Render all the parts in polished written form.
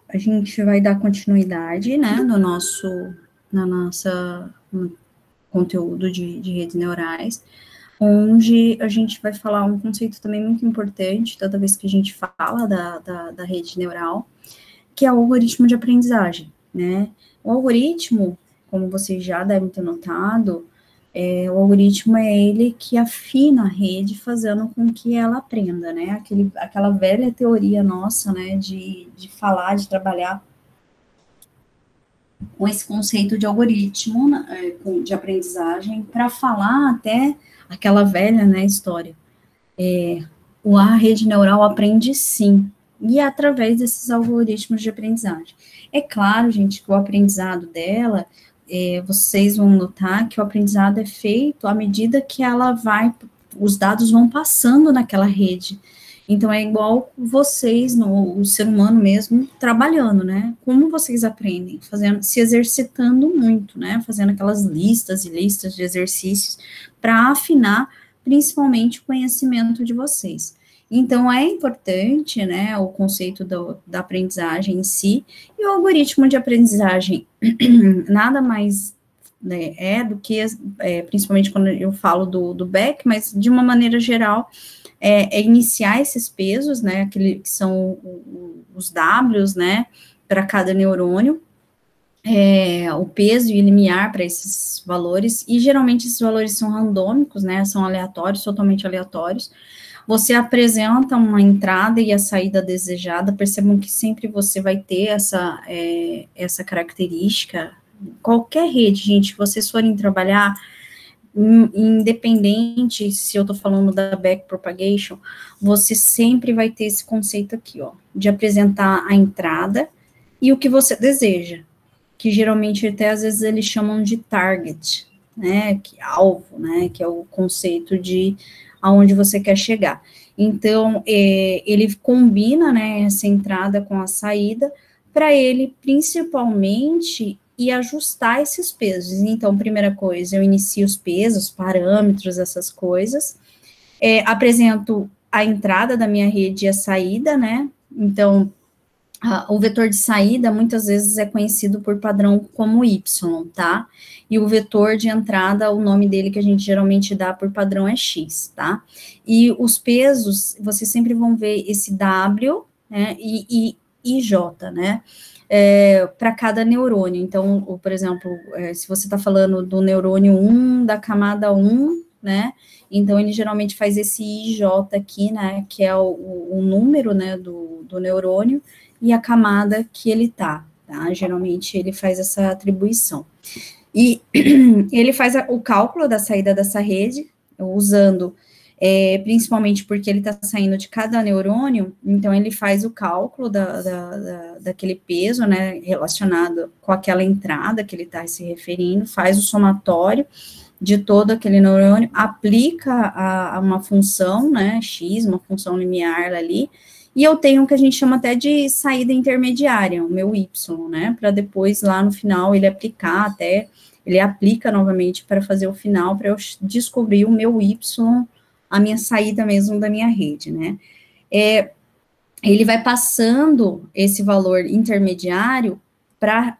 a gente vai dar continuidade, né, no conteúdo de redes neurais, onde a gente vai falar um conceito também muito importante, toda vez que a gente fala da rede neural, que é o algoritmo de aprendizagem, né? O algoritmo, como vocês já devem ter notado, o algoritmo é ele que afina a rede, fazendo com que ela aprenda, né? Aquela velha teoria nossa, né, de falar, de trabalhar com esse conceito de algoritmo, né, de aprendizagem, para falar até aquela velha, né, história. A rede neural aprende sim, e é através desses algoritmos de aprendizagem. É claro, gente, que o aprendizado dela, vocês vão notar que o aprendizado é feito à medida que ela vai, os dados vão passando naquela rede. Então, é igual vocês, o ser humano mesmo, trabalhando, né? Como vocês aprendem? Se exercitando muito, né? Fazendo aquelas listas e listas de exercícios para afinar principalmente o conhecimento de vocês. Então, é importante, né, o conceito da aprendizagem em si, e o algoritmo de aprendizagem nada mais, né, do que, principalmente quando eu falo do Beck, mas de uma maneira geral, iniciar esses pesos, né, que são os Ws, né, para cada neurônio, o peso e o limiar para esses valores, e geralmente esses valores são randômicos, né, são aleatórios, totalmente aleatórios. Você apresenta uma entrada e a saída desejada, percebam que sempre você vai ter essa característica. Qualquer rede, gente, que vocês forem trabalhar, independente se eu estou falando da backpropagation, você sempre vai ter esse conceito aqui, ó, de apresentar a entrada e o que você deseja, que geralmente até às vezes eles chamam de target, né, que alvo, né, que é o conceito de aonde você quer chegar. Então, ele combina, né, essa entrada com a saída, para ele, principalmente, e ajustar esses pesos. Então, primeira coisa, eu inicio os pesos, parâmetros, essas coisas, apresento a entrada da minha rede e a saída, né, então, o vetor de saída, muitas vezes, é conhecido por padrão como Y, tá? E o vetor de entrada, o nome dele que a gente geralmente dá por padrão é X, tá? E os pesos, vocês sempre vão ver esse W, né, e J, né? Para cada neurônio. Então, por exemplo, se você está falando do neurônio 1, da camada 1, né? Então, ele geralmente faz esse IJ aqui, né? Que é o número, né, do neurônio, e a camada que ele tá? Geralmente ele faz essa atribuição. E ele faz o cálculo da saída dessa rede, usando, principalmente porque ele está saindo de cada neurônio, então ele faz o cálculo daquele peso, né, relacionado com aquela entrada que ele está se referindo, faz o somatório de todo aquele neurônio, aplica a uma função, né, X, uma função limiar ali, e eu tenho o que a gente chama até de saída intermediária, o meu Y, né, para depois, lá no final, ele aplica novamente para fazer o final, para eu descobrir o meu Y, a minha saída mesmo da minha rede, né. Ele vai passando esse valor intermediário para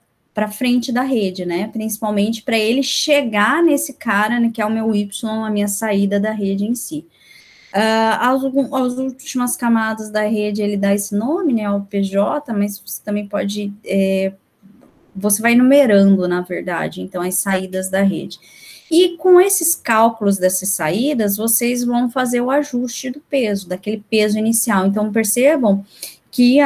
frente da rede, né, principalmente para ele chegar nesse cara, né, que é o meu Y, a minha saída da rede em si. As últimas camadas da rede, ele dá esse nome, né, o PJ, mas você também pode, você vai numerando, na verdade, então, as saídas da rede. E com esses cálculos dessas saídas, vocês vão fazer o ajuste do peso, daquele peso inicial. Então, percebam que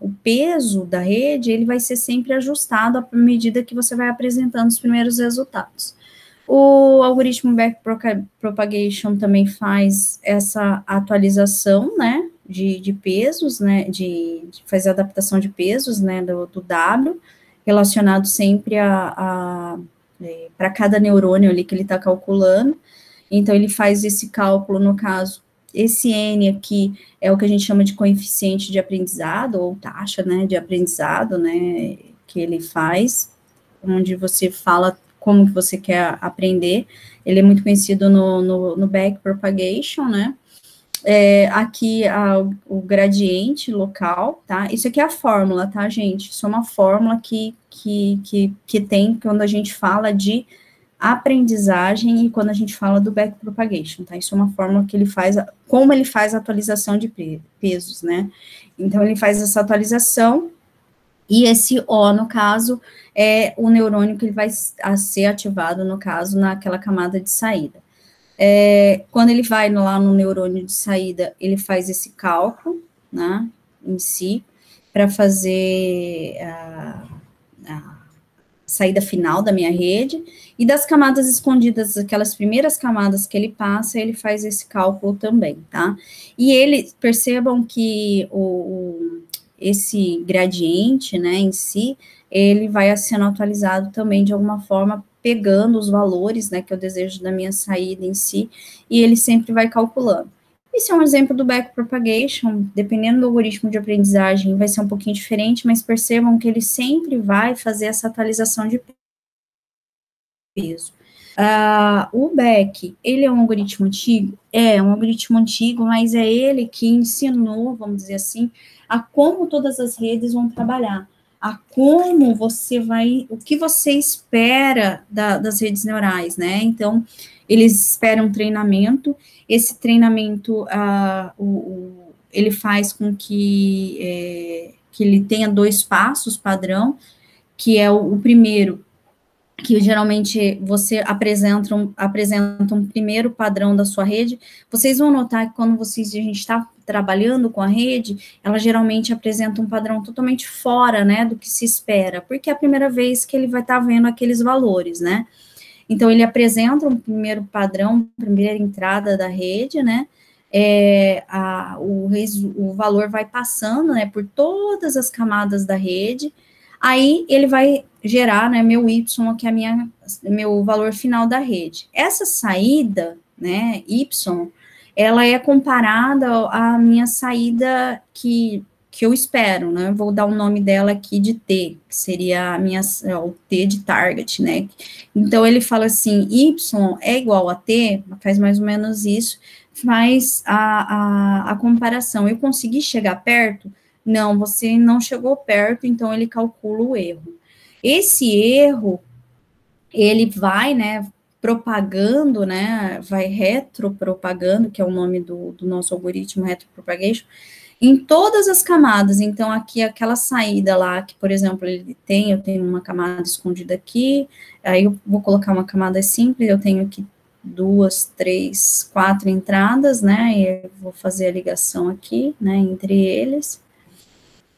o peso da rede, ele vai ser sempre ajustado à medida que você vai apresentando os primeiros resultados. O algoritmo backpropagation também faz essa atualização, né, de pesos, né, de fazer adaptação de pesos, né, do W, relacionado sempre para cada neurônio ali que ele está calculando. Então, ele faz esse cálculo, no caso, esse N aqui é o que a gente chama de coeficiente de aprendizado, ou taxa, né, de aprendizado, né, que ele faz, onde você fala como que você quer aprender. Ele é muito conhecido no backpropagation, né, aqui o gradiente local, tá? Isso aqui é a fórmula, tá, gente? Isso é uma fórmula que tem quando a gente fala de aprendizagem e quando a gente fala do backpropagation, tá? Isso é uma fórmula que ele faz, como ele faz a atualização de pesos, né? Então, ele faz essa atualização e esse O, no caso, é o neurônio que ele vai ser ativado, no caso, naquela camada de saída. Quando ele vai lá no neurônio de saída, ele faz esse cálculo, né, em si, para fazer a saída final da minha rede, e das camadas escondidas, aquelas primeiras camadas que ele passa, ele faz esse cálculo também, tá? E percebam que esse gradiente, né, em si, ele vai sendo atualizado também de alguma forma, pegando os valores, né, que eu desejo da minha saída em si, e ele sempre vai calculando. Esse é um exemplo do backpropagation, dependendo do algoritmo de aprendizagem, vai ser um pouquinho diferente, mas percebam que ele sempre vai fazer essa atualização de peso. O Beck, ele é um algoritmo antigo? É um algoritmo antigo, mas é ele que ensinou, vamos dizer assim, a como todas as redes vão trabalhar, a como você vai, o que você espera das redes neurais, né? Então, eles esperam um treinamento, esse treinamento, ele faz com que ele tenha 2 passos padrão, que é o primeiro, que geralmente você apresenta um primeiro padrão da sua rede. Vocês vão notar que quando a gente está trabalhando com a rede, ela geralmente apresenta um padrão totalmente fora, né, do que se espera, porque é a primeira vez que ele vai estar vendo aqueles valores, né. Então, ele apresenta um primeiro padrão, primeira entrada da rede, né, o valor vai passando, né, por todas as camadas da rede, aí ele vai gerar, né, meu Y, que é meu valor final da rede. Essa saída, né, Y, ela é comparada à minha saída que eu espero, né, vou dar o nome dela aqui de T, que seria o T de target, né, então ele fala assim, Y é igual a T, faz mais ou menos isso, faz a comparação, eu consegui chegar perto? Não, você não chegou perto, então ele calcula o erro. Esse erro, ele vai, né, propagando, né, vai retropropagando, que é o nome do nosso algoritmo, retropropagation, em todas as camadas. Então, aqui, aquela saída lá, que, por exemplo, eu tenho uma camada escondida aqui, aí eu vou colocar uma camada simples, eu tenho aqui 2, 3, 4 entradas, né, e eu vou fazer a ligação aqui, né, entre eles.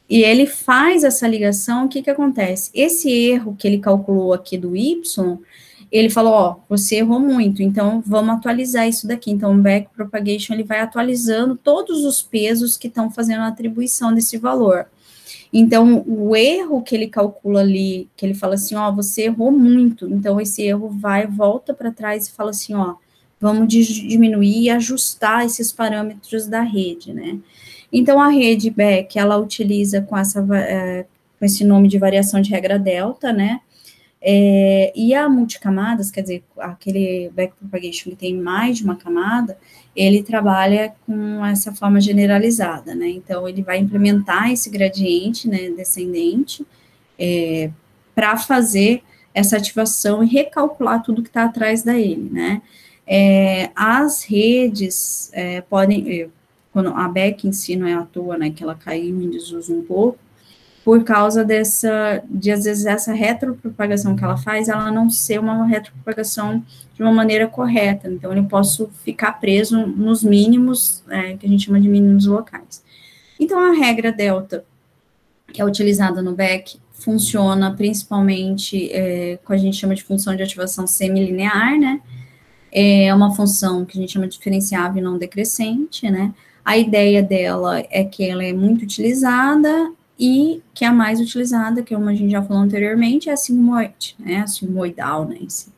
E ele faz essa ligação, o que que acontece? Esse erro que ele calculou aqui do Y, ele falou, ó, você errou muito, então vamos atualizar isso daqui. Então, o backpropagation, ele vai atualizando todos os pesos que estão fazendo a atribuição desse valor. Então, o erro que ele calcula ali, que ele fala assim, ó, você errou muito, então esse erro volta para trás e fala assim, ó, vamos diminuir e ajustar esses parâmetros da rede, né? Então, a rede Beck, ela utiliza com esse nome de variação de regra delta, né? E a multicamadas, quer dizer, aquele backpropagation que tem mais de uma camada, ele trabalha com essa forma generalizada, né? Então, ele vai implementar esse gradiente, né, descendente, para fazer essa ativação e recalcular tudo que está atrás dele, né? As redes podem, quando a Beck em si não é à toa, né, que ela caiu em desuso um pouco, por causa às vezes, essa retropropagação que ela faz, ela não ser uma retropropagação de uma maneira correta, então eu posso ficar preso nos mínimos, que a gente chama de mínimos locais. Então, a regra delta, que é utilizada no Beck, funciona principalmente com a gente chama de função de ativação semilinear, né, é uma função que a gente chama de diferenciável não decrescente, né, a ideia dela é que ela é muito utilizada e que a mais utilizada, que como a gente já falou anteriormente, é a sigmoide, né, a sigmoidal, né, em si.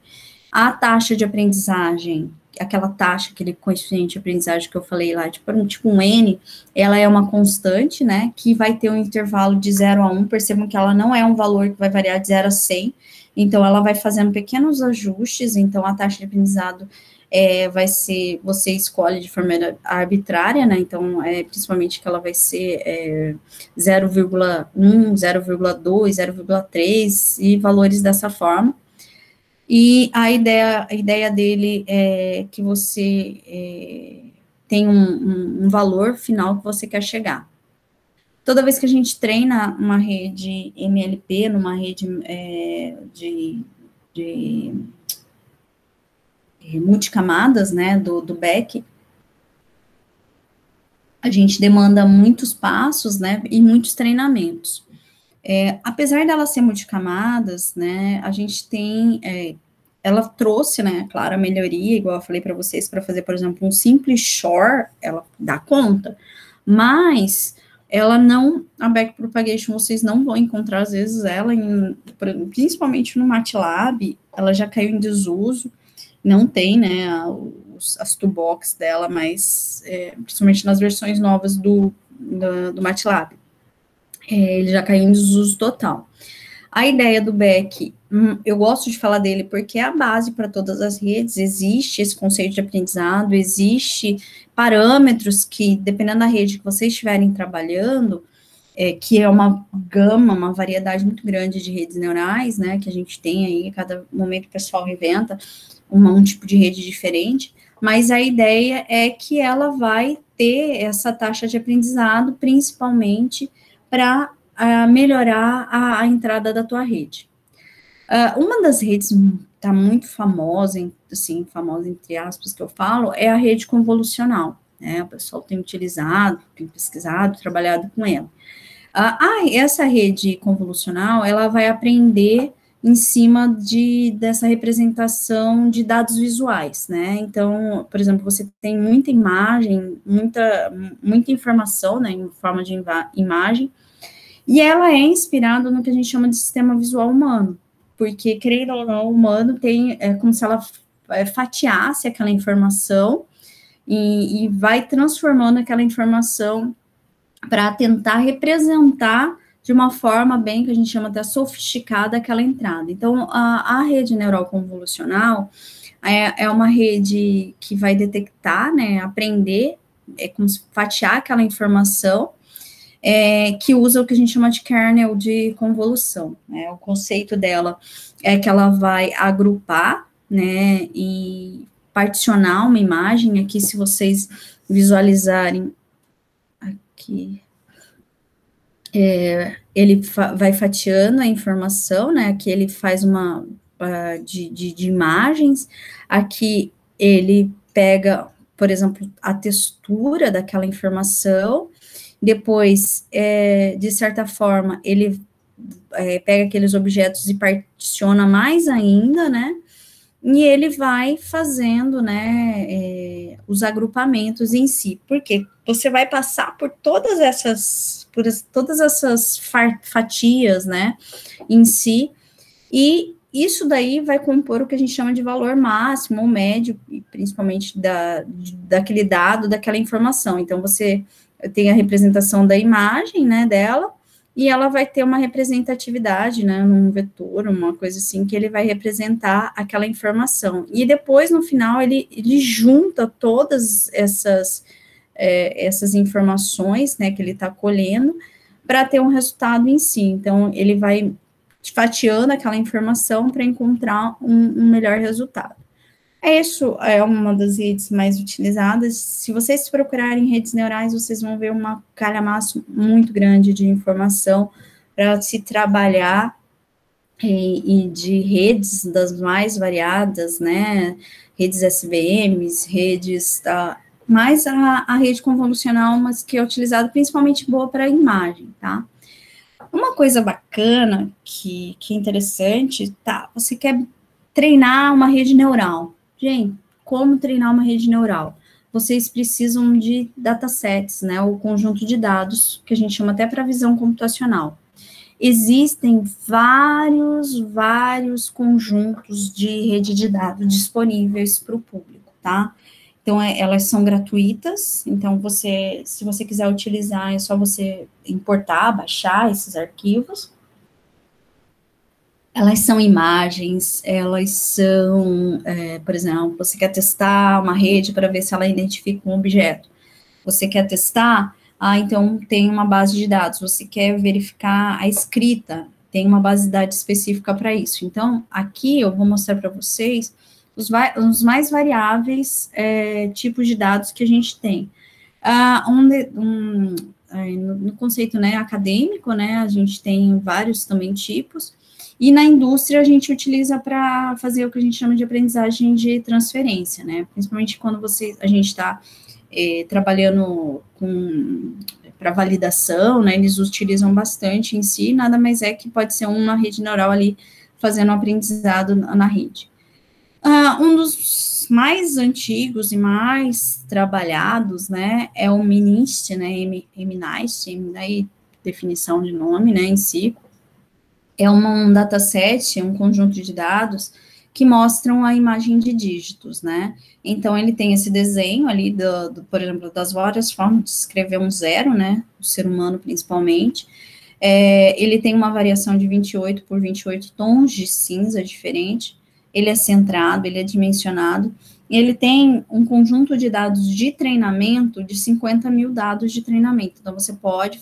A taxa de aprendizagem aquela taxa, aquele coeficiente de aprendizagem que eu falei lá, tipo um N, ela é uma constante, né, que vai ter um intervalo de 0 a 1, percebam que ela não é um valor que vai variar de 0 a 100, então ela vai fazendo pequenos ajustes, então a taxa de aprendizado vai ser, você escolhe de forma arbitrária, né, então, principalmente que ela vai ser 0,1, 0,2, 0,3 e valores dessa forma. E a ideia dele é que você tem um valor final que você quer chegar. Toda vez que a gente treina uma rede MLP, numa rede de multicamadas, né, do Beck, a gente demanda muitos passos, né, e muitos treinamentos. Apesar dela ser multicamadas, né, a gente tem, ela trouxe, né, claro, a melhoria, igual eu falei para vocês, para fazer, por exemplo, um simples shore, ela dá conta, mas ela não, a backpropagation, vocês não vão encontrar, às vezes, ela, principalmente no MATLAB, ela já caiu em desuso, não tem, né, as toolbox dela, mas, principalmente nas versões novas do MATLAB. Ele já caiu em desuso total. A ideia do Beck, eu gosto de falar dele porque é a base para todas as redes, existe esse conceito de aprendizado, existe parâmetros que, dependendo da rede que vocês estiverem trabalhando, que é uma gama, uma variedade muito grande de redes neurais, né, que a gente tem aí, cada momento o pessoal inventa um tipo de rede diferente, mas a ideia é que ela vai ter essa taxa de aprendizado, principalmente para melhorar a entrada da tua rede. Uma das redes está muito famosa, assim, famosa entre aspas que eu falo, é a rede convolucional, né, o pessoal tem utilizado, tem pesquisado, trabalhado com ela. Essa rede convolucional, ela vai aprender em cima dessa representação de dados visuais, né, então, por exemplo, você tem muita imagem, muita informação, né, em forma de imagem, e ela é inspirada no que a gente chama de sistema visual humano, porque, querendo ou não, o humano tem, como se ela fatiasse aquela informação e vai transformando aquela informação para tentar representar de uma forma bem, que a gente chama até sofisticada, aquela entrada. Então, a rede neural convolucional é uma rede que vai detectar, né, aprender, como se fatiar aquela informação, que usa o que a gente chama de kernel de convolução, né, o conceito dela é que ela vai agrupar, né, e particionar uma imagem, aqui se vocês visualizarem, aqui, ele vai fatiando a informação, né, aqui ele faz uma, de imagens, aqui ele pega, por exemplo, a textura daquela informação, depois, de certa forma, ele pega aqueles objetos e particiona mais ainda, né, e ele vai fazendo, né, os agrupamentos em si, porque você vai passar por todas essas fatias, né, em si, e isso daí vai compor o que a gente chama de valor máximo ou médio, principalmente daquele dado, daquela informação. Então, você tem a representação da imagem, né, dela, e ela vai ter uma representatividade, né, num vetor, uma coisa assim, que ele vai representar aquela informação. E depois, no final, ele junta todas essas informações, né, que ele está colhendo, para ter um resultado em si. Então, ele vai fatiando aquela informação para encontrar um melhor resultado. Isso é uma das redes mais utilizadas. Se vocês procurarem redes neurais, vocês vão ver uma calhamaço muito grande de informação para se trabalhar, e de redes das mais variadas, né, redes SVMs, redes, mais a rede convolucional, mas que é utilizada principalmente boa para imagem, tá? Uma coisa bacana, que é interessante, tá, você quer treinar uma rede neural. Gente, como treinar uma rede neural? Vocês precisam de datasets, né, o conjunto de dados, que a gente chama até para visão computacional. Existem vários conjuntos de rede de dados disponíveis para o público. tá? Então, elas são gratuitas, então se você quiser utilizar, é só você importar, baixar esses arquivos. Elas são imagens, elas são, por exemplo, você quer testar uma rede para ver se ela identifica um objeto. Você quer testar? Então tem uma base de dados. Você quer verificar a escrita? Tem uma base de dados específica para isso. Então, aqui eu vou mostrar para vocês os mais variáveis tipos de dados que a gente tem. No conceito, né, acadêmico, né, a gente tem vários também tipos, e na indústria a gente utiliza para fazer o que a gente chama de aprendizagem de transferência, né, principalmente quando a gente está trabalhando para validação, né, eles utilizam bastante em si, nada mais é que pode ser uma rede neural ali fazendo um aprendizado na rede. Um dos mais antigos e mais trabalhados, né, é o MNIST, né, MNIST, daí definição de nome, né, em si, é um dataset, um conjunto de dados que mostram a imagem de dígitos, né, então ele tem esse desenho ali, por exemplo, das várias formas de escrever um zero, né, o ser humano principalmente, ele tem uma variação de 28 por 28 tons de cinza diferente, ele é centrado, ele é dimensionado, e ele tem um conjunto de dados de treinamento de 50 mil dados de treinamento. Então, você pode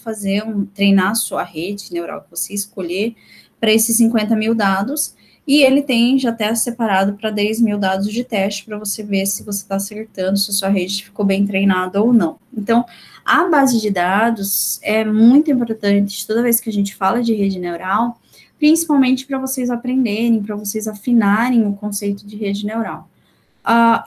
treinar a sua rede neural que você escolher para esses 50 mil dados, e ele tem já até separado para 10 mil dados de teste, para você ver se você está acertando, se a sua rede ficou bem treinada ou não. Então, a base de dados é muito importante toda vez que a gente fala de rede neural, principalmente para vocês aprenderem, para vocês afinarem o conceito de rede neural.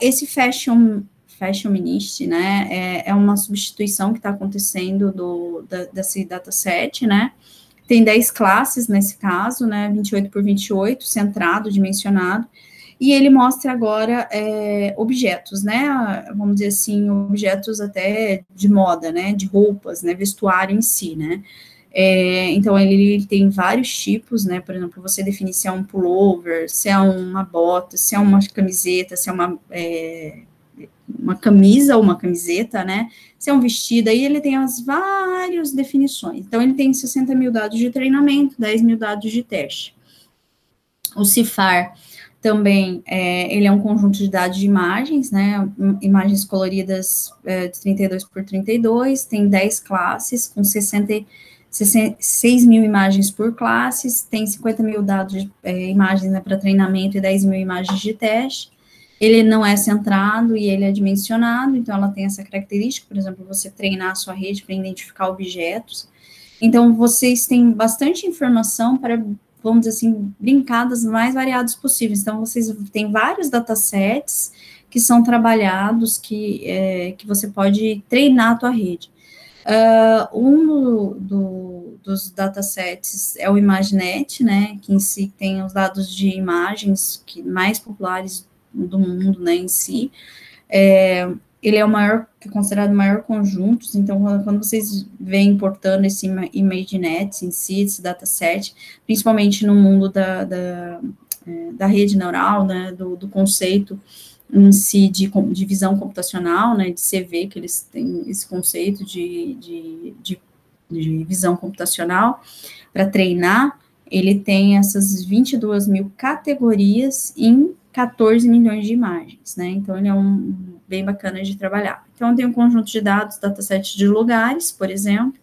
Esse Fashionist, né, é uma substituição que está acontecendo desse dataset, né, tem 10 classes nesse caso, né, 28 por 28, centrado, dimensionado, e ele mostra agora objetos, né, vamos dizer assim, objetos até de moda, né, de roupas, né, vestuário em si, né, então, ele tem vários tipos, né, por exemplo, você definir se é um pullover, se é uma bota, se é uma camiseta, se é uma camisa ou uma camiseta, né, se é um vestido, aí ele tem as várias definições. Então, ele tem 60 mil dados de treinamento, 10 mil dados de teste. O CIFAR também, ele é um conjunto de dados de imagens, né, imagens coloridas de 32 por 32, tem 10 classes com 6 mil imagens por classes, tem 50 mil dados de imagens, né, para treinamento e 10 mil imagens de teste. Ele não é centrado e ele é dimensionado, então ela tem essa característica, por exemplo, você treinar a sua rede para identificar objetos. Então, vocês têm bastante informação para, vamos dizer assim, brincar das mais variadas possíveis. Então, vocês têm vários datasets que são trabalhados, que você pode treinar a tua rede. Dos datasets é o ImageNet, né, que em si tem os dados de imagens mais populares do mundo, né, em si. Ele é o maior, é considerado o maior conjunto, então quando vocês vêm importando esse ImageNet em si, esse dataset, principalmente no mundo da rede neural, né, do conceito em si de visão computacional, né, de CV, que eles têm esse conceito de visão computacional, para treinar, ele tem essas 22 mil categorias em 14 milhões de imagens, né, então ele é bem bacana de trabalhar. Então, tem um conjunto de dados, dataset de lugares, por exemplo,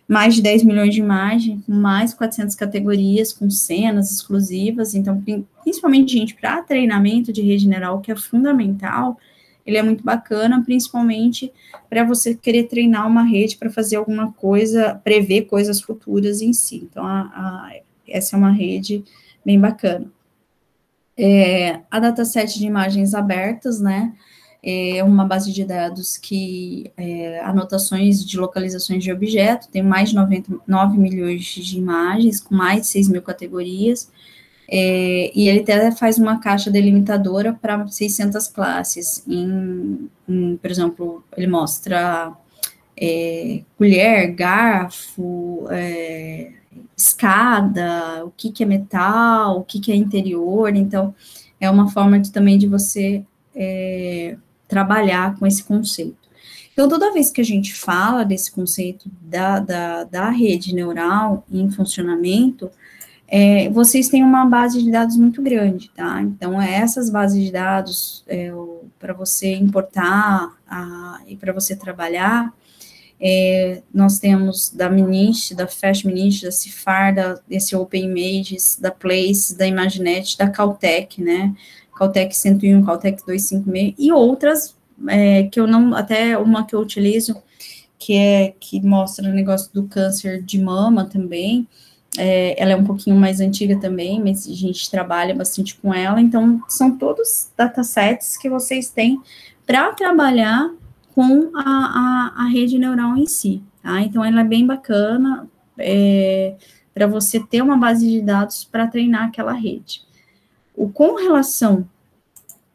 mais de 10 milhões de imagens, com mais 400 categorias, com cenas exclusivas, então, principalmente, gente, para treinamento de rede neural, que é fundamental, ele é muito bacana, principalmente para você querer treinar uma rede para fazer alguma coisa, prever coisas futuras em si. Então, essa é uma rede bem bacana. A dataset de imagens abertas, né, é uma base de dados que anotações de localizações de objeto, tem mais de 9 milhões de imagens, com mais de 6 mil categorias, e ele até faz uma caixa delimitadora para 600 classes, por exemplo, ele mostra colher, garfo, escada, o que é metal, o que é interior, então, é uma forma também de você trabalhar com esse conceito. Então, toda vez que a gente fala desse conceito da rede neural em funcionamento, vocês têm uma base de dados muito grande, tá? Então, essas bases de dados, para você importar e para você trabalhar, nós temos da Minish, da Fast Minish, da Cifar, desse Open Images, da Place, da Imaginet, da Caltech, né? Caltech 101, Caltech 256, e outras, que eu não, até uma que eu utilizo, que mostra o negócio do câncer de mama também. Ela é um pouquinho mais antiga também, mas a gente trabalha bastante com ela. Então, são todos datasets que vocês têm para trabalhar com a rede neural em si, tá? Então, ela é bem bacana para você ter uma base de dados para treinar aquela rede. Com relação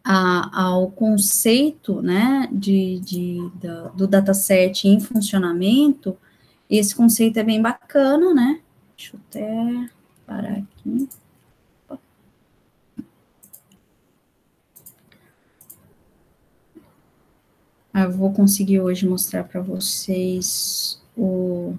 ao conceito, né, do dataset em funcionamento, esse conceito é bem bacana, né? Deixa eu até parar aqui. Eu vou conseguir hoje mostrar para vocês o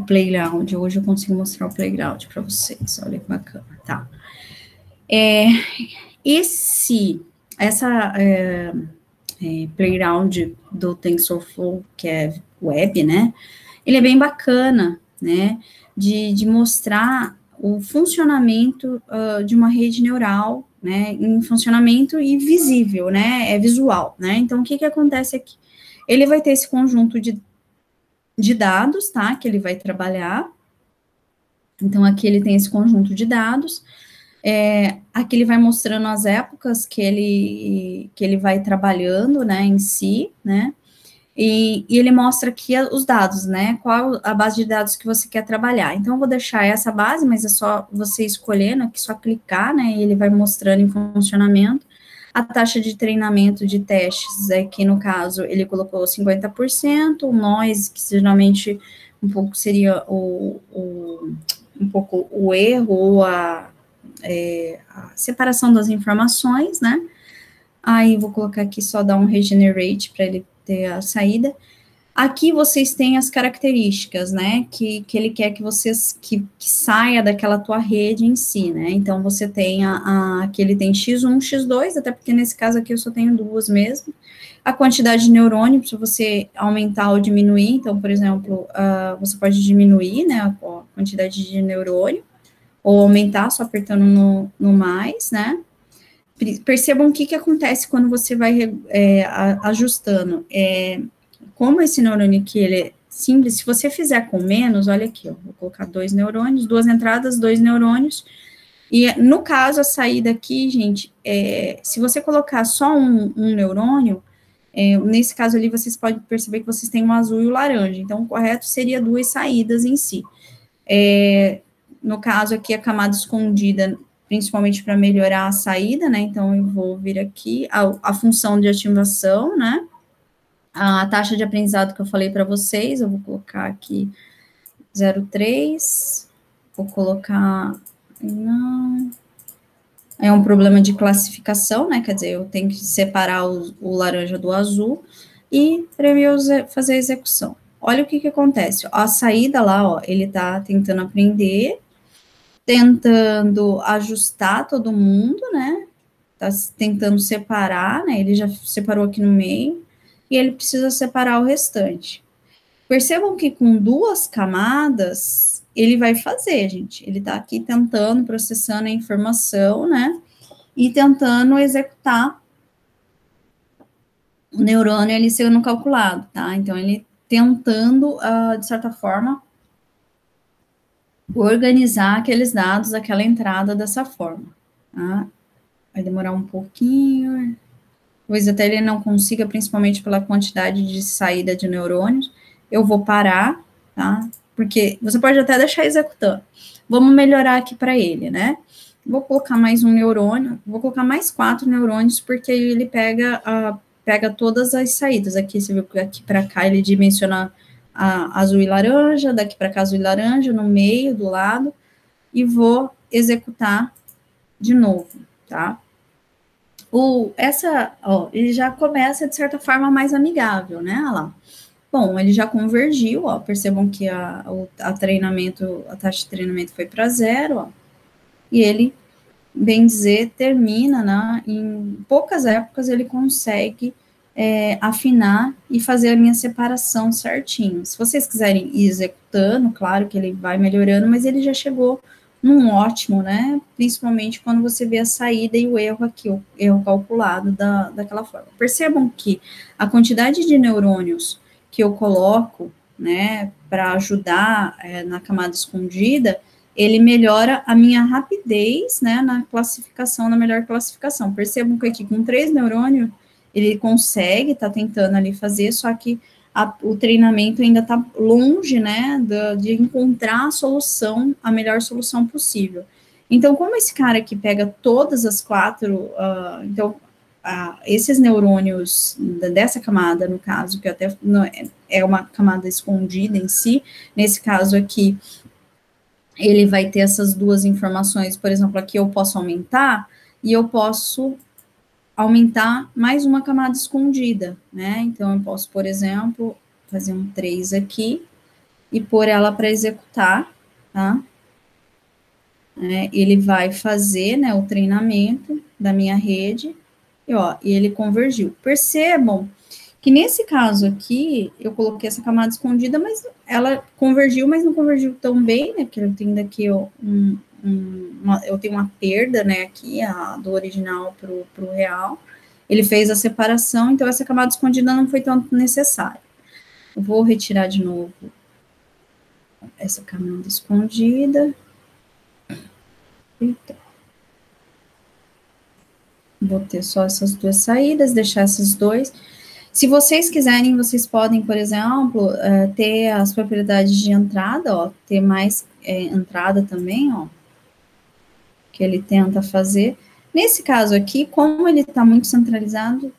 playground. Hoje eu consigo mostrar o playground para vocês. Olha que bacana, tá? Essa playground do TensorFlow, que é web, né? Ele é bem bacana, né? De mostrar o funcionamento de uma rede neural, né? Em funcionamento e visível, né? É visual, né? Então, o que acontece aqui? Ele vai ter esse conjunto de dados, tá? Que ele vai trabalhar. Então, aqui ele tem esse conjunto de dados. Aqui ele vai mostrando as épocas que ele vai trabalhando, né, em si, né, e ele mostra aqui os dados, né, qual a base de dados que você quer trabalhar. Então, eu vou deixar essa base, mas é só você escolhendo, aqui só clicar, né, e ele vai mostrando em funcionamento. A taxa de treinamento de testes, aqui no caso, ele colocou 50%, o noise, que geralmente um pouco seria um pouco o erro ou a separação das informações, né? Aí, vou colocar aqui só dar um regenerate para ele ter a saída. Aqui vocês têm as características, né, que ele quer que vocês, que saia daquela tua rede em si, né, então você tem aqui ele tem X1, X2, até porque nesse caso aqui eu só tenho duas mesmo, a quantidade de neurônio, para você aumentar ou diminuir, então, por exemplo, você pode diminuir, né, a quantidade de neurônio, ou aumentar só apertando no mais, né, percebam o que acontece quando você vai ajustando, como esse neurônio aqui, ele é simples, se você fizer com menos, olha aqui, ó, vou colocar 2 neurônios, 2 entradas, 2 neurônios, e no caso, a saída aqui, gente, se você colocar só um neurônio, nesse caso ali, vocês podem perceber que vocês têm um azul e o laranja, então o correto seria 2 saídas em si. No caso aqui, a camada escondida, principalmente para melhorar a saída, né, então eu vou vir aqui, a função de ativação, né, a taxa de aprendizado que eu falei para vocês, eu vou colocar aqui 0,3, vou colocar, não, é um problema de classificação, né, quer dizer, eu tenho que separar o laranja do azul, e para eu fazer a execução. Olha o que acontece, a saída lá, ó, ele tá tentando aprender, tentando ajustar todo mundo, né, tá tentando separar, né, ele já separou aqui no meio, e ele precisa separar o restante. Percebam que com 2 camadas, ele vai fazer, gente, ele tá aqui tentando, processando a informação, né, e tentando executar o neurônio ali sendo calculado, tá, então ele tentando, de certa forma, organizar aqueles dados, aquela entrada dessa forma, tá, vai demorar um pouquinho, talvez até ele não consiga, principalmente pela quantidade de saída de neurônios, eu vou parar, tá? Porque você pode até deixar executando. Vamos melhorar aqui para ele, né? Vou colocar mais um neurônio, vou colocar mais 4 neurônios, porque ele pega todas as saídas. Aqui, você viu que aqui para cá ele dimensiona azul e laranja, daqui para cá azul e laranja, no meio, do lado, e vou executar de novo, tá? Ele já começa, de certa forma, mais amigável, né? Olha lá. Bom, ele já convergiu, ó, percebam que a taxa de treinamento foi para 0, ó, e ele, bem dizer, termina, né, em poucas épocas ele consegue afinar e fazer a minha separação certinho. Se vocês quiserem ir executando, claro que ele vai melhorando, mas ele já chegou num ótimo, né, principalmente quando você vê a saída e o erro aqui, o erro calculado daquela forma. Percebam que a quantidade de neurônios que eu coloco, né, para ajudar na camada escondida, ele melhora a minha rapidez, né, na classificação, na melhor classificação. Percebam que aqui com 3 neurônios, ele consegue, tá tentando ali fazer, só que o treinamento ainda tá longe, né, de encontrar a solução, a melhor solução possível. Então, como esse cara aqui pega todas as 4, esses neurônios dessa camada, no caso, que até é uma camada escondida em si, nesse caso aqui, ele vai ter essas 2 informações, por exemplo, aqui eu posso aumentar, e eu posso aumentar mais uma camada escondida, né? Então, eu posso, por exemplo, fazer um 3 aqui, e pôr ela para executar, tá? Ele vai fazer, né, o treinamento da minha rede, e ele convergiu. Percebam que nesse caso aqui, eu coloquei essa camada escondida, mas ela convergiu, mas não convergiu tão bem, né, porque eu tenho daqui eu tenho uma perda, né, aqui, do original para o real. Ele fez a separação, então essa camada escondida não foi tanto necessária. Eu vou retirar de novo essa camada escondida. Eita. Vou ter só essas 2 saídas, deixar esses 2. Se vocês quiserem, vocês podem, por exemplo, ter as propriedades de entrada, ó, ter mais entrada também, ó, que ele tenta fazer. Nesse caso aqui, como ele está muito centralizado,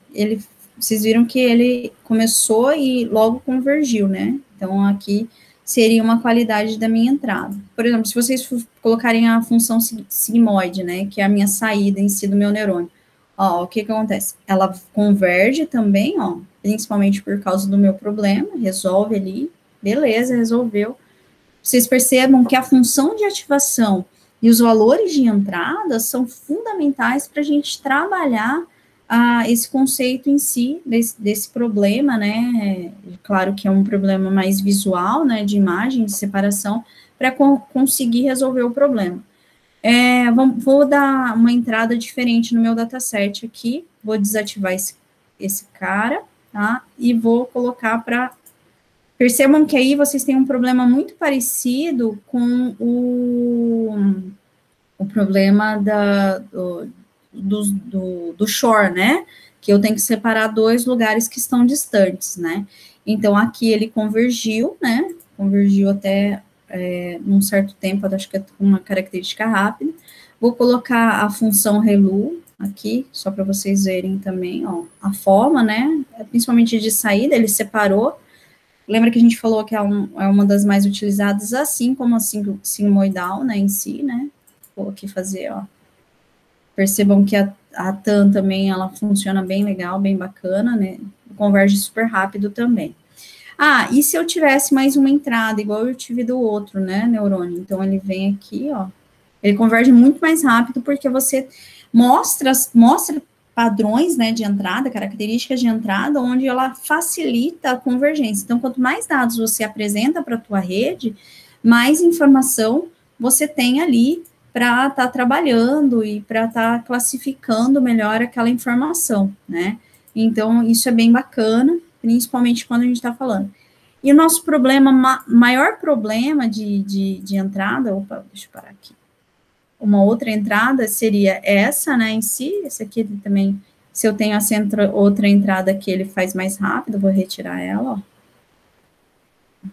vocês viram que ele começou e logo convergiu, né? Então, aqui seria uma qualidade da minha entrada. Por exemplo, se vocês colocarem a função sigmoide, né, que é a minha saída em si do meu neurônio, ó, o que acontece? Ela converge também, ó, principalmente por causa do meu problema, resolve ali, beleza, resolveu. Vocês percebam que a função de ativação e os valores de entrada são fundamentais para a gente trabalhar esse conceito em si, desse problema, né, claro que é um problema mais visual, né, de imagem, de separação, para conseguir resolver o problema. Vou dar uma entrada diferente no meu dataset aqui, vou desativar esse cara, tá, e vou colocar para... Percebam que aí vocês têm um problema muito parecido com o problema do shore, né? Que eu tenho que separar 2 lugares que estão distantes, né? Então, aqui ele convergiu, né? Convergiu até num certo tempo, acho que é uma característica rápida. Vou colocar a função relu aqui, só para vocês verem também, ó, a forma, né? Principalmente de saída, ele separou. Lembra que a gente falou que é uma das mais utilizadas, assim como a sigmoidal, né, em si, né? Vou aqui fazer, ó. Percebam que a TAN também, ela funciona bem legal, bem bacana, né? Converge super rápido também. E se eu tivesse mais uma entrada, igual eu tive do outro, né, neurônio? Então, ele vem aqui, ó. Ele converge muito mais rápido, porque você mostra padrões, né, de entrada, características de entrada, onde ela facilita a convergência. Então, quanto mais dados você apresenta para a tua rede, mais informação você tem ali para estar trabalhando e para estar classificando melhor aquela informação, né? Então, isso é bem bacana, principalmente quando a gente está falando. E o nosso maior problema de entrada, deixa eu parar aqui. Uma outra entrada seria essa, né, em si, essa aqui também, se eu tenho essa outra entrada aqui, ele faz mais rápido, vou retirar ela, ó.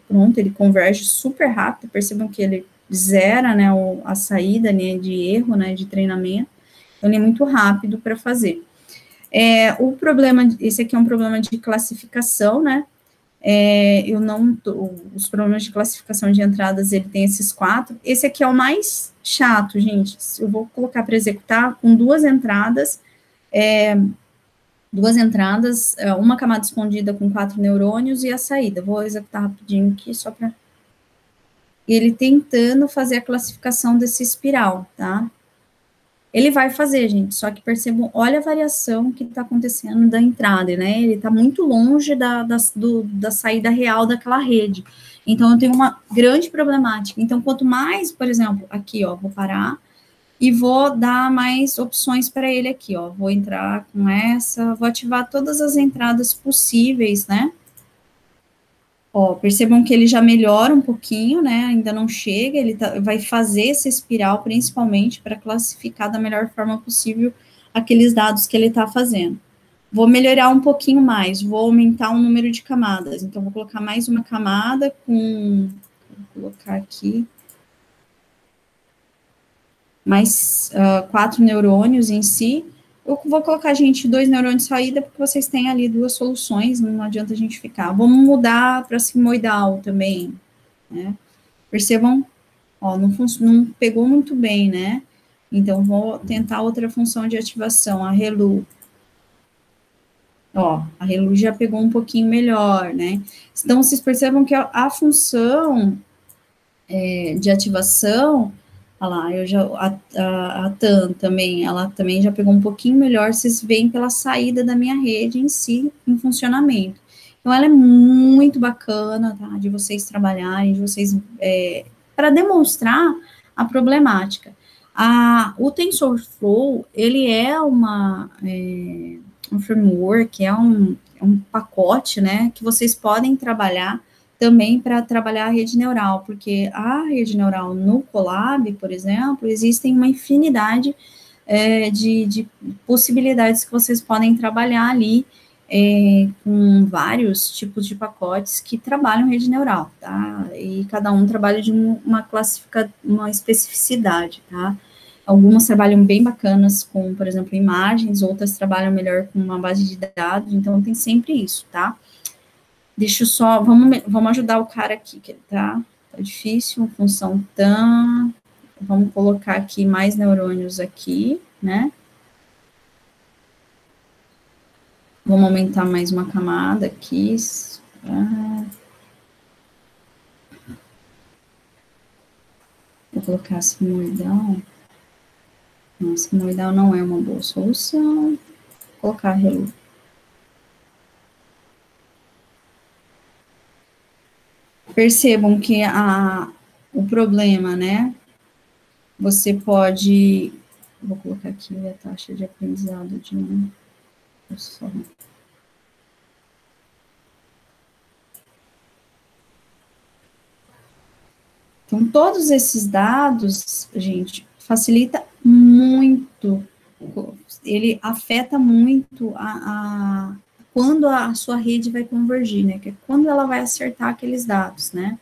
Pronto, ele converge super rápido, percebam que ele zera, né, a saída, né, de erro, né, de treinamento, então ele é muito rápido para fazer. O problema, esse aqui é um problema de classificação, né, Eu não, os problemas de classificação de entradas, ele tem esses 4. Esse aqui é o mais chato, gente. Eu vou colocar para executar com duas entradas, uma camada escondida com 4 neurônios e a saída. Vou executar rapidinho aqui, só para ele tentando fazer a classificação desse espiral, tá? Ele vai fazer, gente, só que percebam, olha a variação que está acontecendo da entrada, né? Ele está muito longe da saída real daquela rede. Então, eu tenho uma grande problemática. Então, quanto mais, por exemplo, aqui, ó, vou parar e vou dar mais opções para ele aqui, ó. Vou entrar com essa, vou ativar todas as entradas possíveis, né? Ó, percebam que ele já melhora um pouquinho, né? Ainda não chega, ele vai fazer essa espiral principalmente para classificar da melhor forma possível aqueles dados que ele está fazendo. Vou melhorar um pouquinho mais, vou aumentar o número de camadas. Então, vou colocar mais uma camada vou colocar aqui, mais 4 neurônios em si. Eu vou colocar, gente, 2 neurônios de saída, porque vocês têm ali 2 soluções, não adianta a gente ficar. Vamos mudar para sigmoidal também, né? Percebam, ó, não pegou muito bem, né? Então, vou tentar outra função de ativação, a ReLU. Ó, a ReLU já pegou um pouquinho melhor, né? Então, vocês percebam que a função de ativação, olha lá, a TAM também, ela também já pegou um pouquinho melhor, vocês veem pela saída da minha rede em si, em funcionamento. Então, ela é muito bacana, tá, de vocês trabalharem, de vocês, para demonstrar a problemática. O TensorFlow, ele é um framework, é um pacote, né, que vocês podem trabalhar também para trabalhar a rede neural, porque a rede neural no Colab, por exemplo, existem uma infinidade de possibilidades que vocês podem trabalhar ali com vários tipos de pacotes que trabalham rede neural, tá? E cada um trabalha de uma especificidade, tá? Algumas trabalham bem bacanas com, por exemplo, imagens, outras trabalham melhor com uma base de dados, então tem sempre isso, tá? Deixa eu só, vamos ajudar o cara aqui, que ele tá difícil, função TAM, vamos colocar aqui mais neurônios aqui, né? Vamos aumentar mais uma camada aqui. Vou colocar sigmoidal. Não, sigmoidal não é uma boa solução. Vou colocar ReLU. Percebam que o problema, né? Você pode. Vou colocar aqui a taxa de aprendizado de um. Então, todos esses dados, gente, facilita muito, ele afeta muito quando a sua rede vai convergir, né? Que é quando ela vai acertar aqueles dados, né?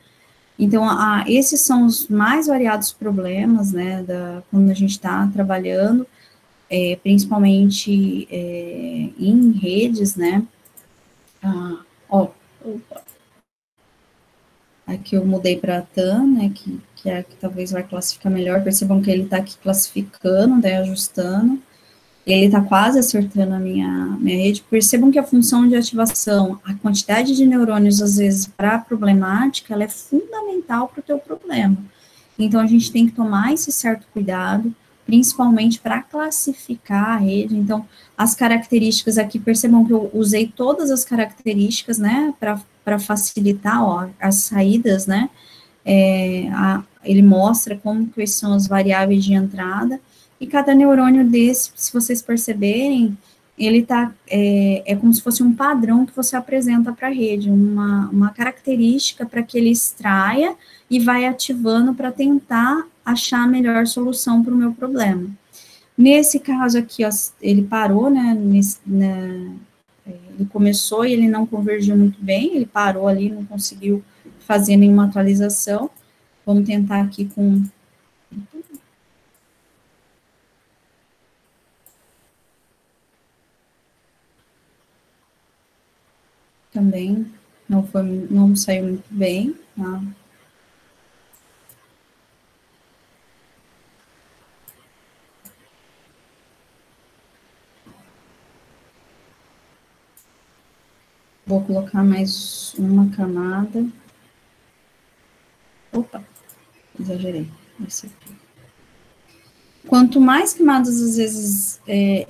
Então, esses são os mais variados problemas, né? Quando a gente está trabalhando, principalmente em redes, né? Ó, aqui eu mudei para a TAM, né, que talvez vai classificar melhor. Percebam que ele está aqui classificando, né, ajustando. Ele está quase acertando a minha rede. Percebam que a função de ativação, a quantidade de neurônios, às vezes, para a problemática, ela é fundamental para o teu problema. Então, a gente tem que tomar esse certo cuidado, principalmente para classificar a rede. Então, as características aqui, percebam que eu usei todas as características, né, para facilitar, ó, as saídas, né, ele mostra como que são as variáveis de entrada, e cada neurônio desse, se vocês perceberem, ele é como se fosse um padrão que você apresenta para a rede, uma característica para que ele extraia e vai ativando para tentar achar a melhor solução para o meu problema. Nesse caso aqui, ó, ele parou, né, ele começou e ele não convergiu muito bem, ele parou ali, não conseguiu fazer nenhuma atualização. Vamos tentar aqui com também não saiu muito bem, tá? Vou colocar mais uma camada. Opa, exagerei. Esse aqui. Quanto mais camadas, às vezes,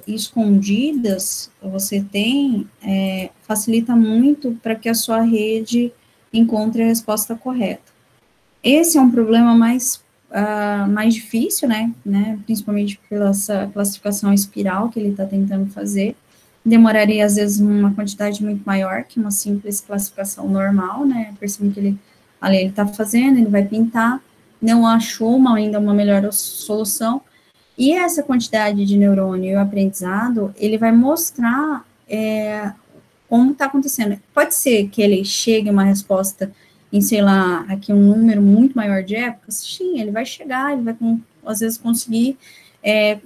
escondidas você tem, facilita muito para que a sua rede encontre a resposta correta. Esse é um problema mais difícil, né, principalmente pela essa classificação espiral que ele está tentando fazer. Demoraria, às vezes, uma quantidade muito maior que uma simples classificação normal, né, percebendo que ele está fazendo, ele vai pintar, não achou ainda uma melhor solução, e essa quantidade de neurônio e o aprendizado, ele vai mostrar como está acontecendo. Pode ser que ele chegue a uma resposta em, sei lá, aqui um número muito maior de épocas, sim, ele vai chegar, ele vai, às vezes, conseguir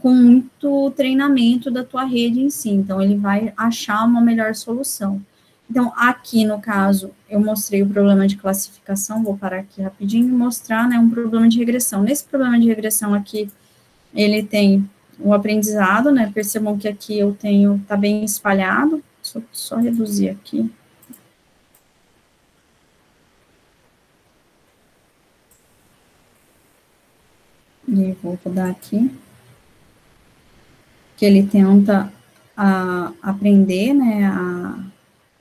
com muito treinamento da tua rede em si, então ele vai achar uma melhor solução. Então, aqui no caso, eu mostrei o problema de classificação, vou parar aqui rapidinho e mostrar, né, um problema de regressão. Nesse problema de regressão aqui, ele tem o aprendizado, né, percebam que aqui eu tenho, tá bem espalhado, só reduzir aqui. E vou rodar aqui. Que ele tenta aprender, né, a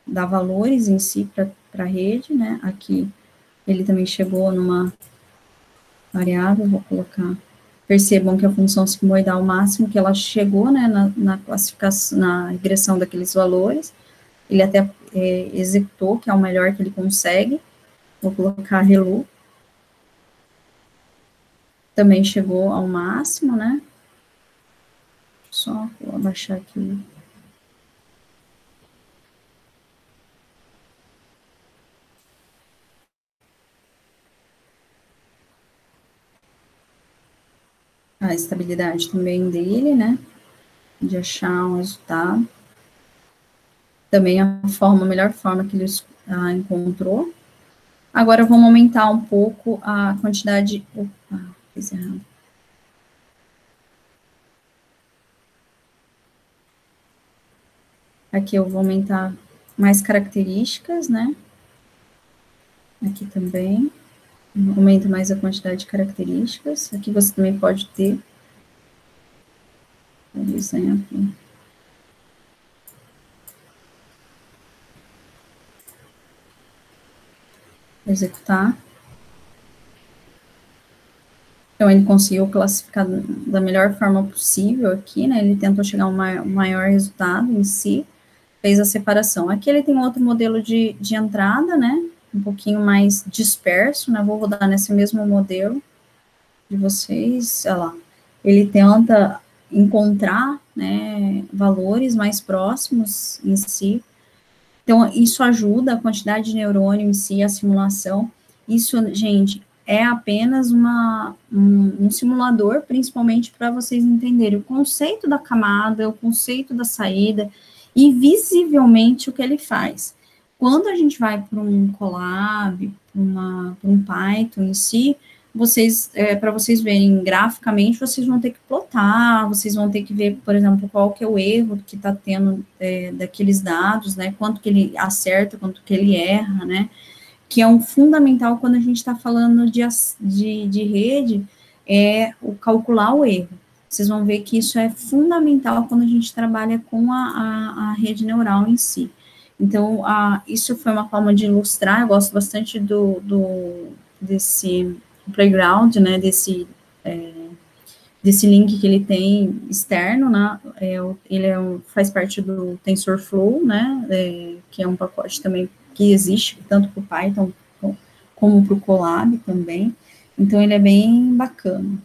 dar valores em si para a rede, né, aqui ele também chegou numa variável, vou colocar, percebam que a função sigmoidal máximo que ela chegou, né, na classificação, na regressão daqueles valores, ele até executou, que é o melhor que ele consegue, vou colocar relu, também chegou ao máximo, né, só vou abaixar aqui. A estabilidade também dele, né, de achar um resultado. Também a melhor forma que ele encontrou. Agora, vamos aumentar um pouco a quantidade... Opa, fiz errado. Aqui eu vou aumentar mais características, né? Aqui também. Aumenta mais a quantidade de características. Aqui você também pode ter. Por exemplo. Executar. Então, ele conseguiu classificar da melhor forma possível aqui, né? Ele tentou chegar a um maior resultado em si, fez a separação. Aqui ele tem outro modelo de entrada, né? Um pouquinho mais disperso, né? Vou rodar nesse mesmo modelo de vocês, olha lá. Ele tenta encontrar, né, valores mais próximos em si. Então, isso ajuda a quantidade de neurônio em si, a simulação. Isso, gente, é apenas um simulador, principalmente para vocês entenderem o conceito da camada, o conceito da saída e visivelmente o que ele faz. Quando a gente vai para um Colab, para um Python em si, para vocês verem graficamente, vocês vão ter que plotar, vocês vão ter que ver, por exemplo, qual que é o erro que está tendo daqueles dados, né, quanto que ele acerta, quanto que ele erra, né, que é um fundamental quando a gente está falando de rede, é o calcular o erro. Vocês vão ver que isso é fundamental quando a gente trabalha com a rede neural em si. Então, isso foi uma forma de ilustrar, eu gosto bastante desse playground, né, desse link que ele tem externo, né, ele faz parte do TensorFlow, né, que é um pacote também que existe tanto para o Python como para o Colab também, então ele é bem bacana.